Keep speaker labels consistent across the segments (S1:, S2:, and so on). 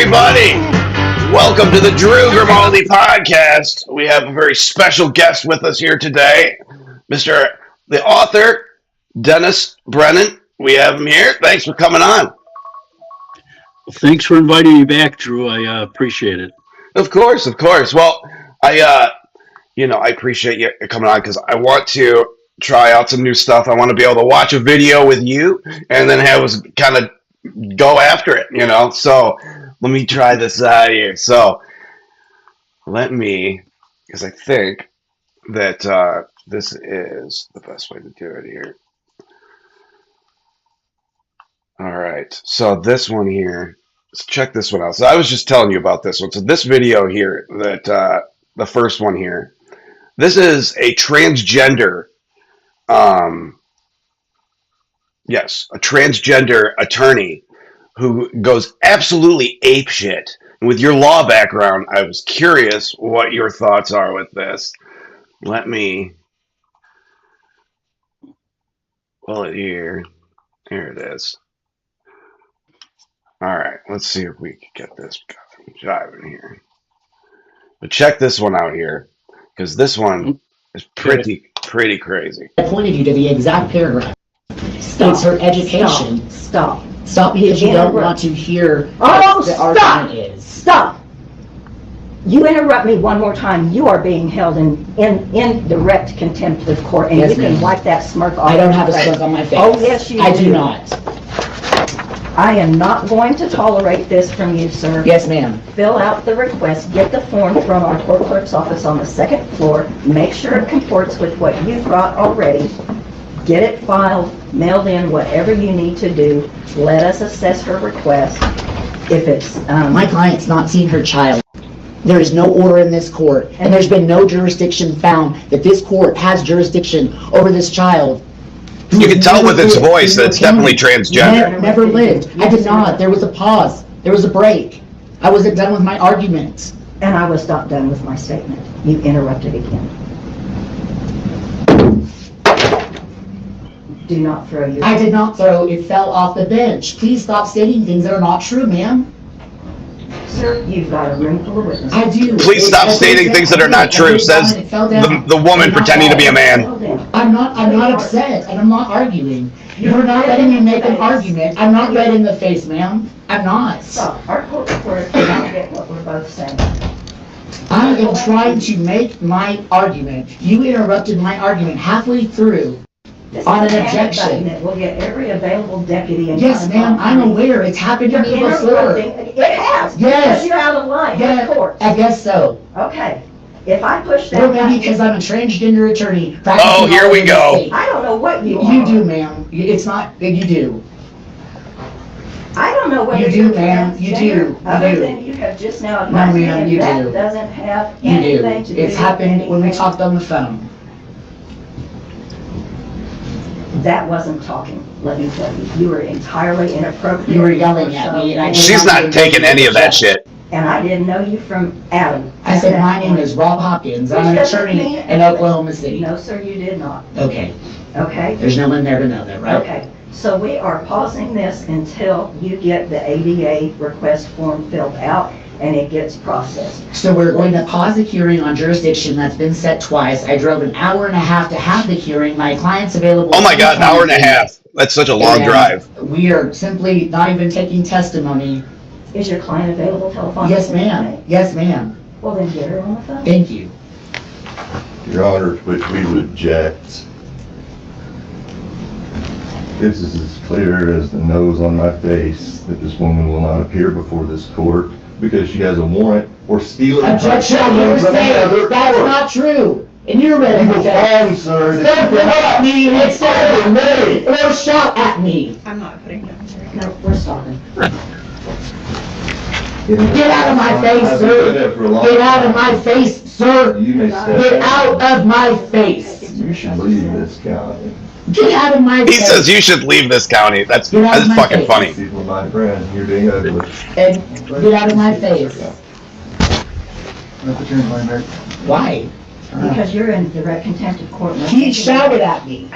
S1: everybody. Welcome to the Drew Grimaldi podcast. We have a very special guest with us here today, the author, Dennis Brennan. We have him here. Thanks for coming on.
S2: Thanks for inviting me back, Drew. I appreciate it.
S1: Of course. Well, I appreciate you coming on because I want to try out some new stuff. I want to be able to watch a video with you and then have us kind of go after it, So let me try this out here. So because I think that this is the best way to do it here. All right. So this one here, let's check this one out. So I was just telling you about this one. So this video here, that the first one here, this is a transgender, a transgender attorney who goes absolutely apeshit. And with your law background, I was curious what your thoughts are with this. Let me pull it here. There it is. All right, let's see if we can get this jiving here. But check this one out here, because this one is pretty crazy.
S3: I pointed you to the exact paragraph. It's her education.
S4: Stop
S3: Because you don't want to hear what the argument is.
S4: Stop! You interrupt me one more time, you are being held in direct contempt of court, and
S3: Yes,
S4: you can
S3: ma'am.
S4: wipe that smirk off.
S3: I don't have a
S4: your face.
S3: smirk on my face.
S4: Oh, yes, you
S3: I
S4: do.
S3: do not.
S4: I am not going to tolerate this from you, sir.
S3: Yes, ma'am.
S4: Fill out the request, get the form from our court clerk's office on the second floor, make sure it comports with what you've brought already, get it filed, mailed in, whatever you need to do. Let us assess her request. If it's,
S3: My client's not seen her child. There is no order in this court, and there's been no jurisdiction found that this court has jurisdiction over this child.
S1: You can tell with its voice that it's definitely transgender.
S3: Never lived. I did not. There was a pause. There was a break. I wasn't done with my argument.
S4: and I was not done with my statement. You interrupted again. Do not throw your...
S3: I did not throw. It fell off the bench. Please stop stating things that are not true, ma'am.
S4: Sir, you've got a room full of witnesses.
S3: I do.
S1: Please stop stating things that are not true, says the woman pretending to be a man.
S3: I'm not upset, and I'm not arguing. You're not letting me make an argument. I'm not red in the face, ma'am. I'm not.
S4: Stop. Our court reporter cannot get what we're both saying.
S3: I am trying to make my argument. You interrupted my argument halfway through on an objection.
S4: It will get every available deputy in
S3: Yes, ma'am, I'm aware. It's happened to me before.
S4: It has.
S3: Yes.
S4: Because you're out of line in
S3: Yeah,
S4: court.
S3: I guess so.
S4: Okay. If I push that
S3: Or maybe
S4: button,
S3: because I'm a transgender attorney.
S1: Oh, here we go.
S4: I don't know what you are.
S3: You do, ma'am. It's not, you do.
S4: I don't know whether
S3: You do,
S4: you're
S3: ma'am. You do. You
S4: Other
S3: do.
S4: than you have just now
S3: No,
S4: advised me,
S3: ma'am,
S4: and
S3: you
S4: that
S3: do.
S4: doesn't have
S3: You do.
S4: anything to do with
S3: It's happened when we
S4: anything.
S3: talked on the phone.
S4: That wasn't talking, let me tell you. You were entirely inappropriate.
S3: You were yelling at me, and I did
S1: She's not taking any of that shit.
S4: And I didn't know you from Adam.
S3: I said, my name is Rob Hopkins. I'm an attorney in Oklahoma City.
S4: No, sir, you did not.
S3: Okay.
S4: Okay?
S3: There's no one there to know that, right?
S4: Okay. So we are pausing this until you get the ADA request form filled out and it gets processed.
S3: So we're going to pause the hearing on jurisdiction that's been set twice. I drove an hour and a half to have the hearing. My client's available.
S1: Oh my God, an hour and a half. That's such a long
S3: And
S1: drive.
S3: We are simply not even taking testimony.
S4: Is your client available telephonically?
S3: Yes, ma'am. Yes, ma'am.
S4: Well, then get her on the phone.
S3: Thank you.
S5: Your Honor, to which we would object. This is as clear as the nose on my face that this woman will not appear before this court because she has a warrant for stealing.
S3: Objection, you're saying that's not true. And you're ready to
S5: Fine, sir.
S3: step at me and say, or shout at me.
S6: I'm not putting down here.
S4: No, we're stopping.
S3: Get out of my face,
S5: I've been
S3: sir.
S5: doing that for a long
S3: Get out of
S5: time.
S3: my face, sir.
S5: You may step
S3: Get out of my face.
S5: You should leave this county.
S3: Get out of my
S1: He
S3: face.
S1: says you should leave this county. That's
S3: Get out of my
S1: fucking
S3: face.
S1: funny.
S5: People, my friend, you're being ugly.
S3: And get out of my face. Why?
S4: Because you're in direct contempt of court.
S3: He shouted at me.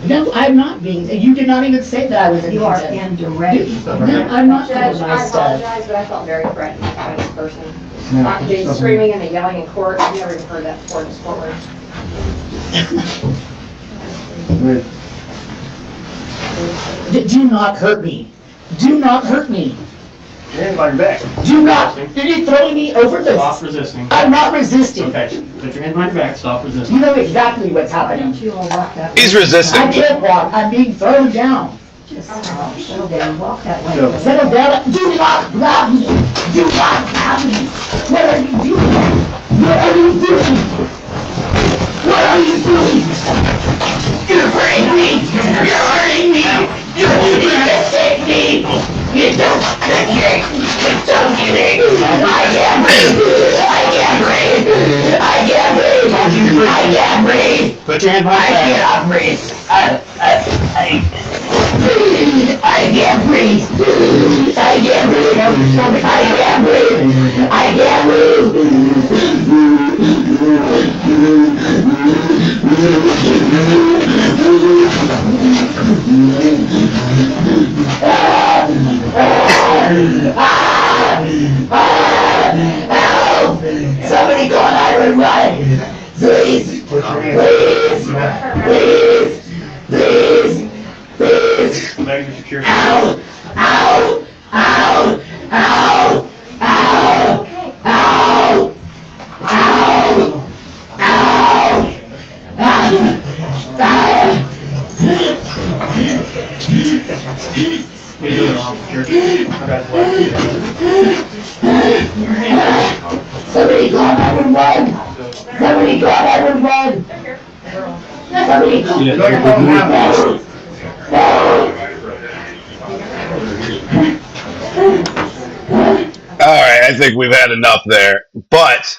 S3: No, I'm not being, you did not even say that I was
S4: You are
S3: incontent.
S4: in direct.
S3: No, I'm not doing
S6: Judge,
S3: my
S6: I
S3: stuff.
S6: apologize, but I felt very threatened by this person. The screaming and the yelling in court, I've never even heard that before in this courtroom.
S3: Do not hurt me. Do not hurt me.
S7: Hands on your back.
S3: Do not, you're throwing me over the,
S7: Stop resisting.
S3: I'm not resisting.
S7: Okay, put your hands on your back, stop resisting.
S3: You know exactly what's
S4: Why
S3: happening.
S4: don't you all walk that way?
S1: He's
S3: I
S1: resisting.
S3: can't walk, I'm being thrown down.
S4: Just settle down, walk that way.
S7: Go.
S3: Settle down, do not grab me. Do not grab me. What are you doing? What are you doing? What are you doing? You're hurting me. You're hurting me. You're resisting me. You don't kidding. You don't kidding. I can't breathe. I can't breathe. I can't breathe. I can't breathe.
S7: Put your hands on your
S3: I
S7: back.
S3: cannot breathe. I can't breathe. I can't breathe. I can't breathe. I can't breathe. Help! Somebody call 911. Please. Please. Please. Please. Please.
S7: Back to security.
S3: Ow! Ow! Ow! Ow! Ow! Ow! Ow! Ow!
S7: We do it all. Security.
S3: Somebody call 911! Somebody call 911! Somebody call
S2: Yeah,
S7: Go ahead,
S3: No!
S1: All right, I think we've had enough there. But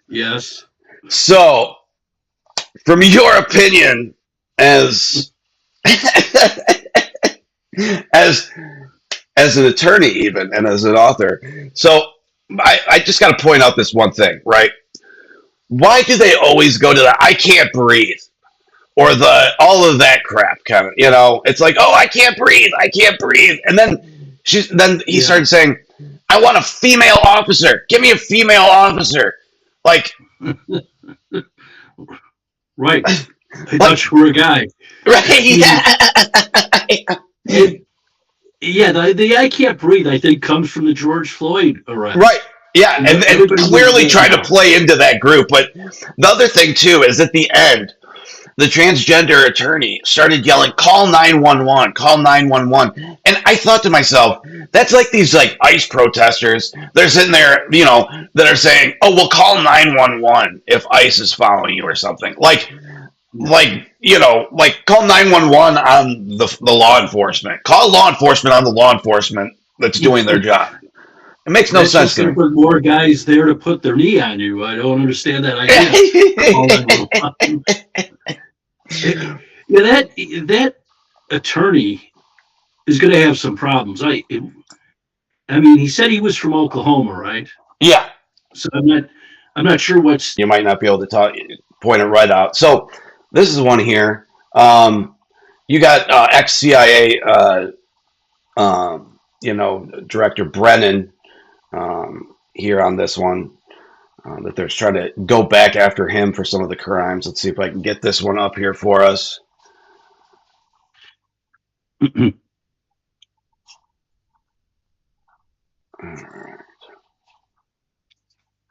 S2: yes.
S1: so, from your opinion, as as an attorney, even and as an author, so I just got to point out this one thing, right? Why do they always go to the "I can't breathe" or the all of that crap kind of? It's like, oh, I can't breathe, and then he
S2: Yeah.
S1: started saying, I want a female officer. Give me a female officer. Like,
S2: Right. I thought you were a guy.
S1: right?
S2: Yeah, the I can't breathe, I think, comes from the George Floyd arrest.
S1: Right. Yeah, and
S2: Everybody
S1: clearly
S2: knows
S1: tried to
S2: that.
S1: play into that group. But the other thing, too, is at the end, the transgender attorney started yelling, call 911, call 911. And I thought to myself, that's like these like ICE protesters. They're sitting there, that are saying, oh, well, call 911 if ICE is following you or something. Like call 911 on the law enforcement. Call law enforcement on the law enforcement that's doing their job. It makes no
S2: That's
S1: sense
S2: just
S1: to
S2: gonna
S1: me.
S2: put more guys there to put their knee on you. I don't understand that idea. Yeah, that attorney is going to have some problems. I mean, he said he was from Oklahoma, right?
S1: Yeah,
S2: So I'm not sure what's.
S1: you might not be able to point it right out. So this is one here. You got ex-CIA, Director Brennan here on this one. That they're trying to go back after him for some of the crimes. Let's see if I can get this one up here for us. All right.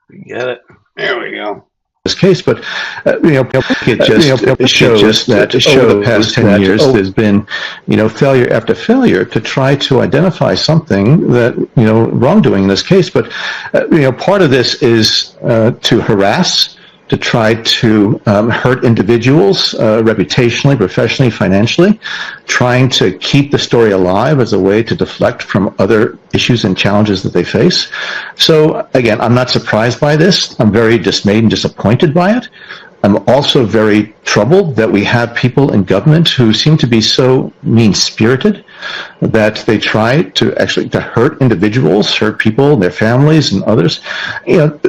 S1: We get it. There we go.
S8: This case, but it shows that over the past 10 years there's been failure after failure to try to identify something that wrongdoing in this case. But part of this is to harass, to try to hurt individuals reputationally, professionally, financially, trying to keep the story alive as a way to deflect from other issues and challenges that they face. So again, I'm not surprised by this. I'm very dismayed and disappointed by it. I'm also very troubled that we have people in government who seem to be so mean-spirited that they try to hurt individuals, hurt people, their families, and others. And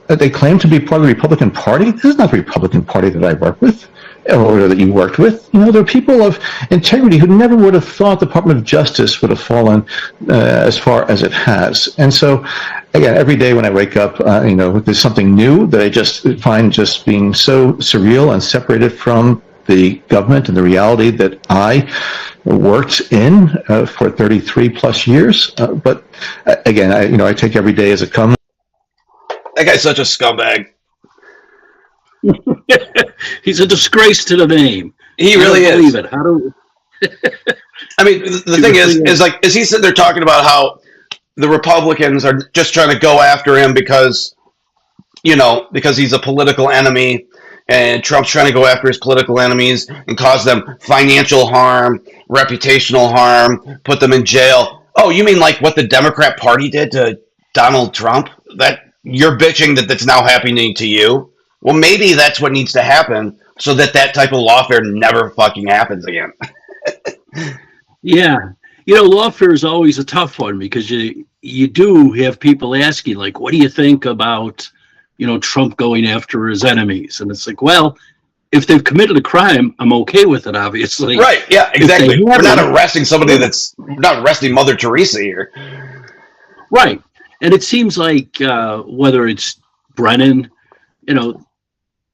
S8: they claim to be part of the Republican Party. This is not the Republican Party that I work with. or that you worked with, they're people of integrity who never would have thought the Department of Justice would have fallen as far as it has. And so, again, every day when I wake up, there's something new that I just find just being so surreal and separated from the government and the reality that I worked in for 33 plus years. But again, I take every day as it comes.
S1: That guy's such a scumbag.
S2: He's a disgrace to the name.
S1: He really is.
S2: Believe it. How do?
S1: I mean, the thing is he sitting there talking about how the Republicans are just trying to go after him because he's a political enemy, and Trump's trying to go after his political enemies and cause them financial harm, reputational harm, put them in jail. Oh, you mean like what the Democrat Party did to Donald Trump? That you're bitching that's now happening to you? Well, maybe that's what needs to happen so that type of lawfare never fucking happens again.
S2: Yeah. Lawfare is always a tough one because you do have people asking, like, what do you think about, Trump going after his enemies? And it's like, well, if they've committed a crime, I'm okay with it, obviously.
S1: Right. Yeah, exactly. We're not arresting somebody we're not arresting Mother Teresa here.
S2: Right. And it seems like whether it's Brennan,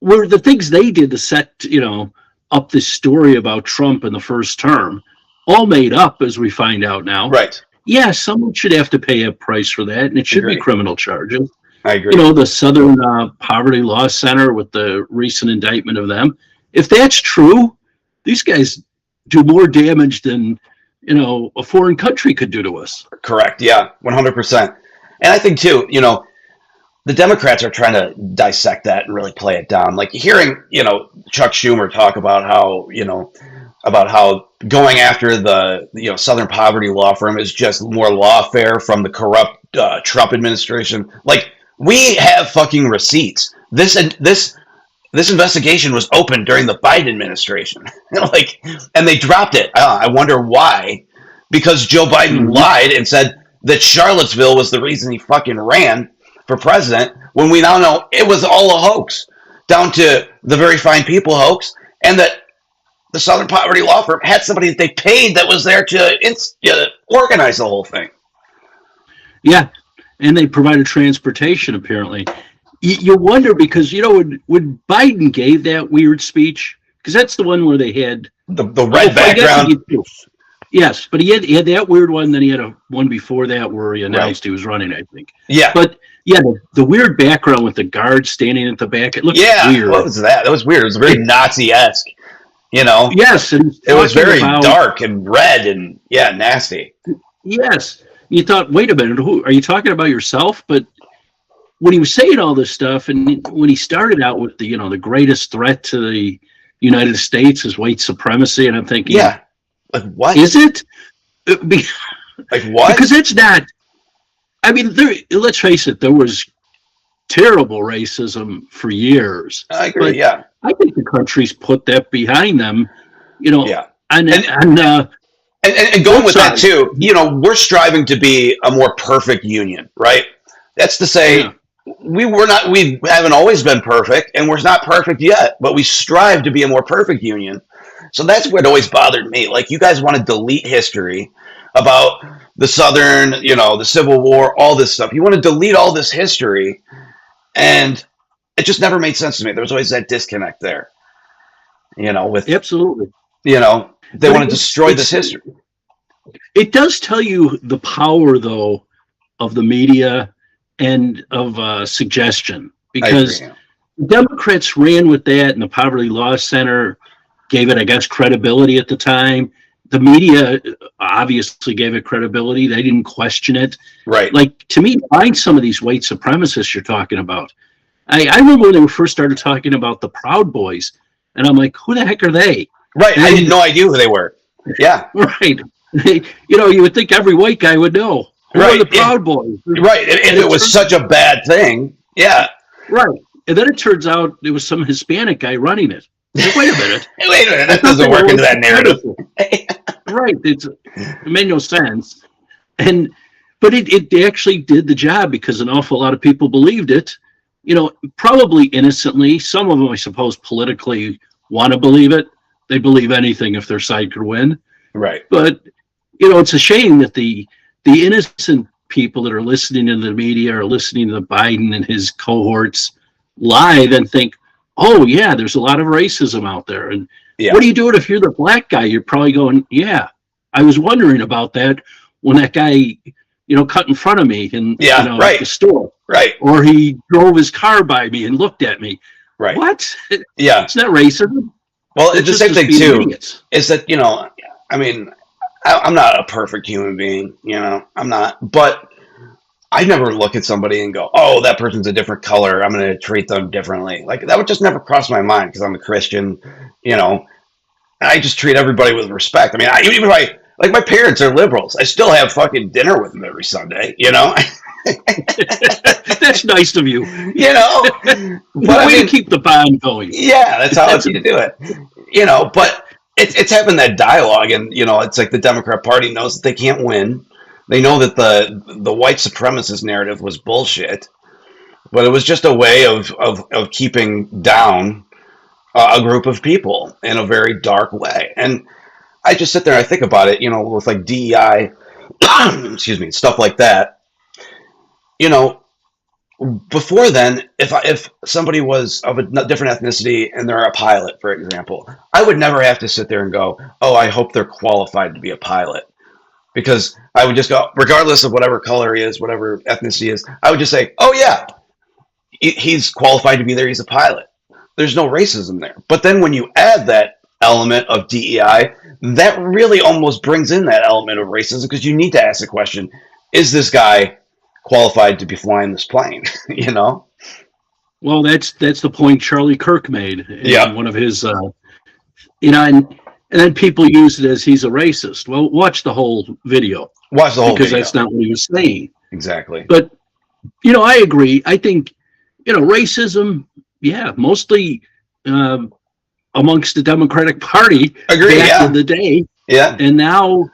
S2: were the things they did to set, up this story about Trump in the first term, all made up, as we find out now.
S1: Right.
S2: Yeah, someone should have to pay a price for that, and it should be criminal charges.
S1: I agree.
S2: The Southern Poverty Law Center with the recent indictment of them. If that's true, these guys do more damage than, a foreign country could do to us.
S1: Correct. Yeah, 100%. And I think, too, the Democrats are trying to dissect that and really play it down. Like hearing, Chuck Schumer talk about how, going after the, Southern Poverty Law Firm is just more lawfare from the corrupt Trump administration. Like, we have fucking receipts. This investigation was open during the Biden administration. And they dropped it. I wonder why. Because Joe Biden lied and said that Charlottesville was the reason he fucking ran for president, when we now know it was all a hoax, down to the Very Fine People hoax, and that the Southern Poverty Law Firm had somebody that they paid that was there to organize the whole thing.
S2: Yeah, and they provided transportation, apparently. You wonder, because, when Biden gave that weird speech, because that's the one where they had
S1: the red background.
S2: Yes, but he had that weird one, then he had one before that where he announced he was running, I think.
S1: Yeah.
S2: But, yeah, the weird background with the guard standing at the back, it looked weird.
S1: What was that? That was weird. It was very Nazi-esque,
S2: Yes. And
S1: it was very dark and red and, nasty.
S2: Yes. You thought, wait a minute, are you talking about yourself? But when he was saying all this stuff, and when he started out with the greatest threat to the United States is white supremacy, and I'm thinking,
S1: like what?
S2: Is it?
S1: Like what?
S2: Because it's not. I mean, let's face it, there was terrible racism for years.
S1: I agree, yeah.
S2: I think the country's put that behind them,
S1: Yeah.
S2: And
S1: going with that too, we're striving to be a more perfect union, right? That's to say, we haven't always been perfect, and we're not perfect yet, but we strive to be a more perfect union. So that's what always bothered me. Like, you guys want to delete history about the Southern, the Civil War, all this stuff. You want to delete all this history, and it just never made sense to me. There was always that disconnect there, with
S2: absolutely,
S1: they want to destroy this history.
S2: It does tell you the power, though, of the media and of suggestion, because Democrats ran with that, and the Poverty Law Center gave it, I guess, credibility at the time. The media obviously gave it credibility. They didn't question it.
S1: Right.
S2: Like, to me, find some of these white supremacists you're talking about. I remember when they first started talking about the Proud Boys, and I'm like, who the heck are they?
S1: Right. I had no idea who they were. Yeah.
S2: Right. You would think every white guy would know. Who are the Proud Boys?
S1: Right. If it was such a bad thing. Yeah.
S2: Right. And then it turns out it was some Hispanic guy running it. Like, wait a minute.
S1: That doesn't work into that narrative.
S2: Right. It made no sense. But it actually did the job, because an awful lot of people believed it, probably innocently. Some of them, I suppose, politically want to believe it. They believe anything if their side could win.
S1: Right.
S2: But, it's a shame that the innocent people that are listening to the media or listening to Biden and his cohorts lie and think, oh, yeah, there's a lot of racism out there. And what do you do if you're the black guy? You're probably going, yeah, I was wondering about that when that guy, cut in front of me at the store.
S1: Right.
S2: Or he drove his car by me and looked at me.
S1: Right.
S2: What?
S1: Yeah.
S2: It's not racism.
S1: Well, it's the same thing, too.
S2: Idiots.
S1: Is that, I mean, I'm not a perfect human being, I'm not. But I never look at somebody and go, oh, that person's a different color, I'm going to treat them differently. Like, that would just never cross my mind because I'm a Christian, I just treat everybody with respect. I mean, even if my parents are liberals, I still have fucking dinner with them every Sunday,
S2: That's nice of you.
S1: But
S2: Way to keep the bond going.
S1: Yeah, that's how you do it. But it's having that dialogue, and it's like the Democrat Party knows that they can't win. They know that the white supremacist narrative was bullshit, but it was just a way of keeping down a group of people in a very dark way. And I just sit there and I think about it, with like DEI, excuse me, stuff like that. Before then, if somebody was of a different ethnicity and they're a pilot, for example, I would never have to sit there and go, oh, I hope they're qualified to be a pilot. Because I would just go, regardless of whatever color he is, whatever ethnicity he is, I would just say, oh, yeah, he's qualified to be there. He's a pilot. There's no racism there. But then when you add that element of DEI, that really almost brings in that element of racism, because you need to ask the question, is this guy qualified to be flying this plane?
S2: Well, that's the point Charlie Kirk made in one of his and then people use it as he's a racist. Well, watch the whole video.
S1: Watch the whole
S2: because
S1: video.
S2: that's not what he was saying.
S1: Exactly.
S2: But I agree. I think racism, mostly amongst the Democratic Party back in the day.
S1: Yeah.
S2: And now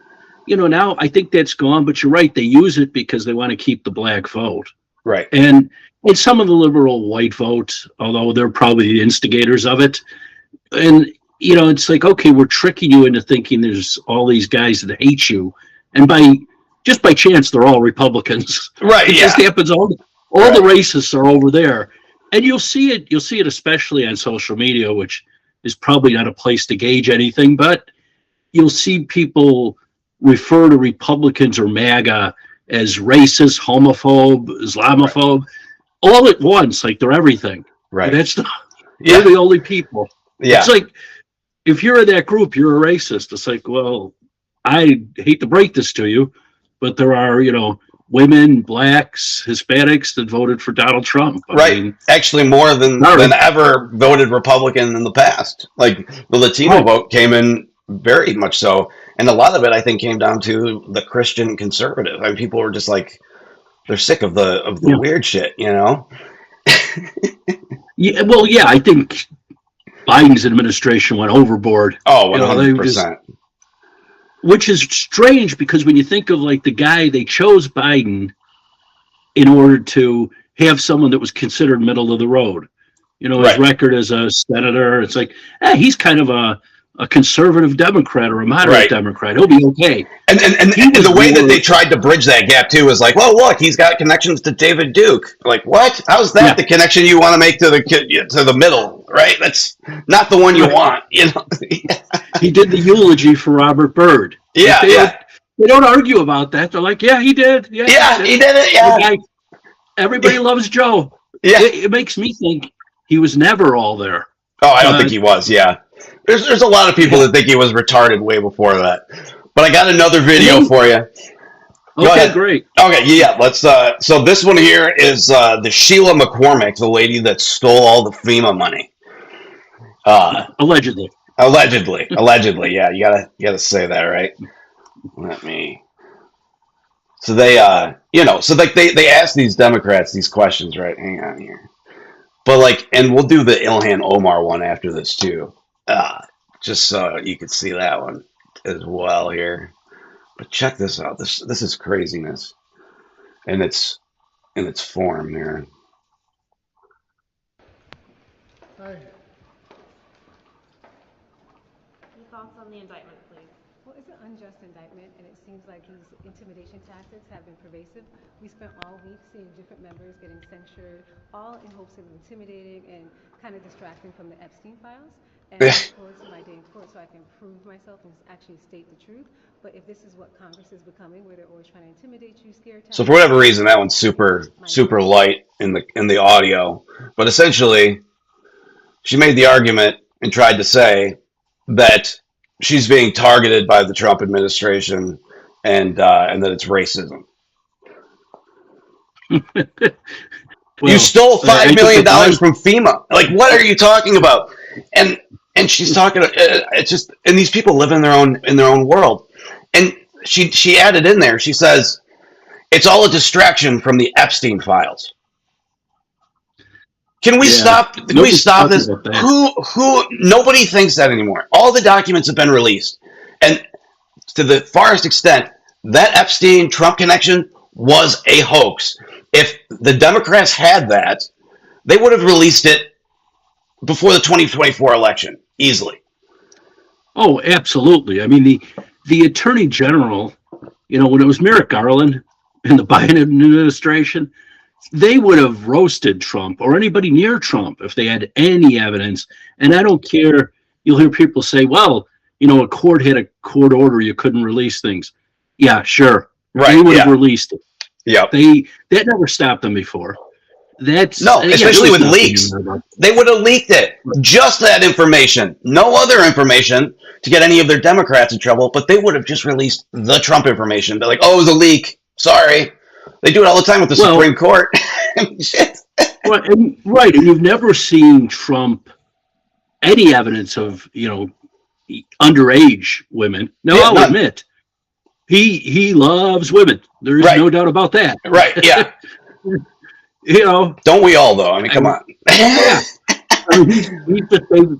S2: now I think that's gone, but you're right. They use it because they want to keep the black vote.
S1: Right.
S2: And some of the liberal white vote, although they're probably the instigators of it. And, it's like, okay, we're tricking you into thinking there's all these guys that hate you. And by chance, they're all Republicans.
S1: Right.
S2: It just happens. All the racists are over there. And you'll see it especially on social media, which is probably not a place to gauge anything, but you'll see people refer to Republicans or MAGA as racist, homophobe, Islamophobe, all at once, like they're everything.
S1: Right.
S2: They're the only people.
S1: Yeah.
S2: It's like, if you're in that group, you're a racist. It's like, well, I hate to break this to you, but there are, women, blacks, Hispanics that voted for Donald Trump.
S1: I mean, actually more than ever voted Republican in the past. Like the Latino vote came in very much so. And a lot of it, I think, came down to the Christian conservative. I mean, people were just like, they're sick of the weird shit,
S2: Yeah, well, I think Biden's administration went overboard.
S1: Oh, 100%.
S2: Which is strange, because when you think of like the guy, they chose Biden in order to have someone that was considered middle of the road. His record as a senator, it's like, he's kind of a conservative Democrat or a moderate Democrat. He'll be okay.
S1: And the way that they tried to bridge that gap too is like, well, look, he's got connections to David Duke. Like, what? How's that the connection you want to make to the middle? Right? That's not the one you want.
S2: He did the eulogy for Robert Byrd.
S1: Yeah,
S2: They don't argue about that. They're like, yeah, he did. Yeah,
S1: he did it. Yeah.
S2: Everybody loves Joe.
S1: Yeah.
S2: It makes me think he was never all there.
S1: Oh, I don't think he was. Yeah. There's a lot of people that think he was retarded way before that. But I got another video for you. Go ahead.
S2: Great.
S1: Okay, yeah, let's so this one here is the Sheila McCormick, the lady that stole all the FEMA money.
S2: Allegedly,
S1: yeah, you gotta say that, right? Let me. So they so like they ask these Democrats these questions, right? Hang on here. But like, and we'll do the Ilhan Omar one after this too. Just so you can see that one as well here. But check this out. This is craziness, and it's in its form here.
S6: on the indictment, please.
S9: Well, it's an unjust indictment, and it seems like these intimidation tactics have been pervasive. We spent all week seeing different members getting censured, all in hopes of intimidating and kind of distracting from the Epstein files. And I look forward to my day in court so I can prove myself and actually state the truth. But if this is what Congress is becoming, where they're always trying to intimidate you, scare
S1: So for
S9: tactics,
S1: whatever reason, that one's super light in the audio. But essentially, she made the argument and tried to say that she's being targeted by the Trump administration and that it's racism.
S2: Well,
S1: you stole $5 million from FEMA. Like, what are you talking about? And she's talking. It's just, and these people live in their own world. And she added in there. She says it's all a distraction from the Epstein files. Can we stop? Can we stop this? Who? Nobody thinks that anymore. All the documents have been released, and to the farthest extent, that Epstein Trump connection was a hoax. If the Democrats had that, they would have released it before the 2024 election easily.
S2: Oh, absolutely. I mean, the Attorney General, when it was Merrick Garland in the Biden administration, they would have roasted Trump or anybody near Trump if they had any evidence. And I don't care. You'll hear people say, well, a court had a court order, you couldn't release things. Yeah, sure.
S1: Right.
S2: They would have released it.
S1: Yeah.
S2: That never stopped them before.
S1: Especially with leaks. They would have leaked it. Just that information. No other information to get any of their Democrats in trouble, but they would have just released the Trump information. They're like, oh, it was a leak. Sorry. They do it all the time with the Supreme Court.
S2: Right. And you've never seen Trump any evidence of, underage women. Now, I'll admit, he loves women. There is no doubt about that.
S1: Right, yeah. Don't we all, though? I mean, come on.
S2: Yeah. I mean, he's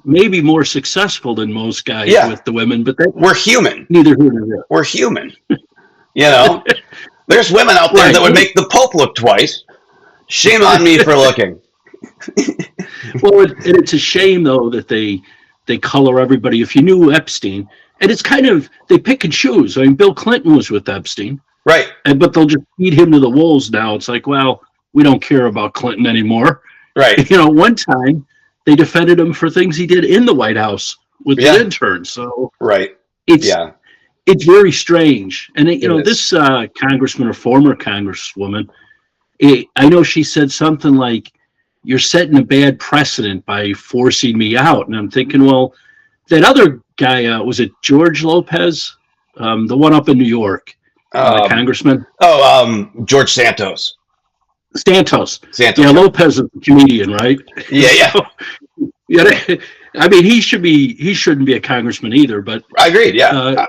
S2: maybe more successful than most guys with the women, but
S1: we're human.
S2: Neither here nor there.
S1: We're human. There's women out there that would make the Pope look twice. Shame on me for looking.
S2: Well, it's a shame, though, that they color everybody. If you knew Epstein, and it's kind of, they pick and choose. I mean, Bill Clinton was with Epstein.
S1: Right.
S2: But they'll just feed him to the wolves now. It's like, well, we don't care about Clinton anymore.
S1: Right.
S2: One time they defended him for things he did in the White House with the interns. So it's very strange. And this congressman or former congresswoman, I know she said something like, "You're setting a bad precedent by forcing me out." And I'm thinking, well, that other guy, was it George Lopez, the one up in New York, the congressman?
S1: George Santos.
S2: Santos. Yeah, Lopez is a comedian, right?
S1: Yeah.
S2: I mean, he shouldn't be a congressman either. But
S1: I agreed. Yeah.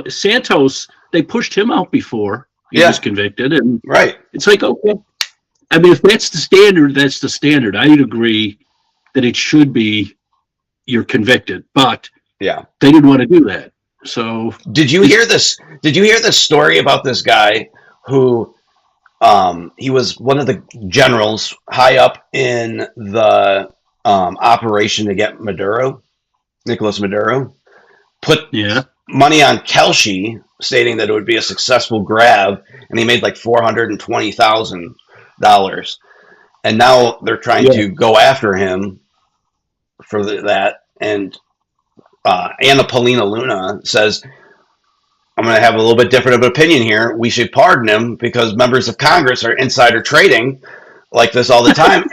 S2: Santos, they pushed him out before he was convicted, and it's like, okay. I mean, if that's the standard, that's the standard. I'd agree that it should be you're convicted, but they didn't want to do that. So
S1: did you hear this? Did you hear this story about this guy who he was one of the generals high up in the operation to get Nicolas Maduro, put money on Kelshi, stating that it would be a successful grab, and he made like $420,000, and now they're trying to go after him for that. And Anna Paulina Luna says, I'm going to have a little bit different of an opinion here. We should pardon him because members of Congress are insider trading like this all the time,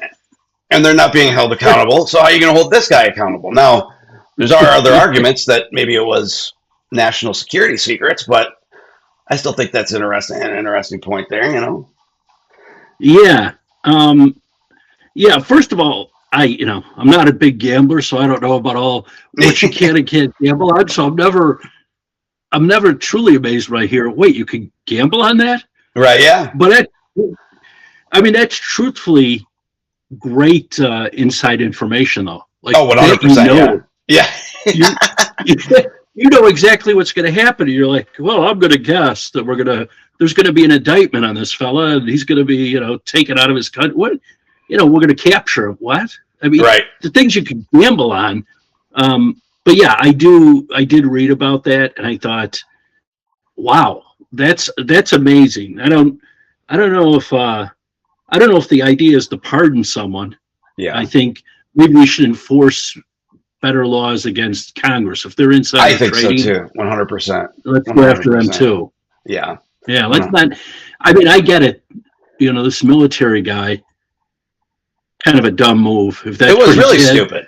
S1: and they're not being held accountable. So how are you going to hold this guy accountable? Now, there's other arguments that maybe it was national security secrets, but I still think that's an interesting point there,
S2: Yeah. First of all, I'm not a big gambler, so I don't know about all what you can and can't gamble on. So I'm never truly amazed when I hear, wait, you can gamble on that?
S1: Right, yeah.
S2: But that's truthfully great inside information, though. Like,
S1: 100%. Yeah.
S2: You know exactly what's going to happen. And you're like, well, I'm going to guess that there's going to be an indictment on this fella, and he's going to be, taken out of his country. What? We're going to capture him. What? I mean, the things you can gamble on. But yeah, I did read about that, and I thought, wow, that's amazing. I don't know if the idea is to pardon someone.
S1: Yeah.
S2: I think maybe we should enforce better laws against Congress if they're insider
S1: I think
S2: trading.
S1: so too. 100%.
S2: Let's go after them too.
S1: Yeah.
S2: Yeah. Let's not. I mean, I get it. You know, this military guy, kind of a dumb move. If that's
S1: It was
S2: what he
S1: really
S2: did,
S1: stupid.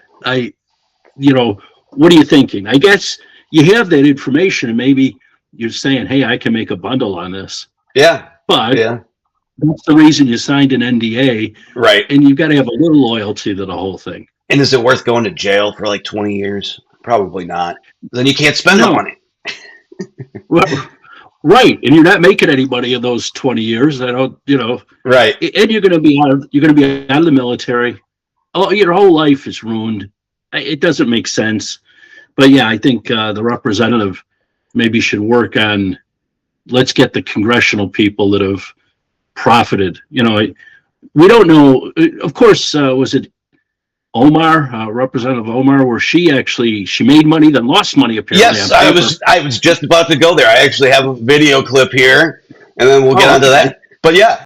S2: You know, what are you thinking? I guess you have that information, and maybe you're saying, "Hey, I can make a bundle on this."
S1: Yeah.
S2: But
S1: Yeah.
S2: that's the reason you signed an NDA,
S1: Right.
S2: and you've got to have a little loyalty to the whole thing.
S1: And is it worth going to jail for like 20 years? Probably not. Then you can't spend the money.
S2: Well, right, and you're not making any money in those 20 years. I don't,
S1: Right.
S2: And you're going to be out of the military. Oh, your whole life is ruined. It doesn't make sense. But yeah, I think the representative maybe should work on. Let's get the congressional people that have profited. We don't know. Of course, was it Omar, Representative Omar, where she made money, then lost money apparently.
S1: Yes, I was just about to go there. I actually have a video clip here, and then we'll get onto that. But yeah.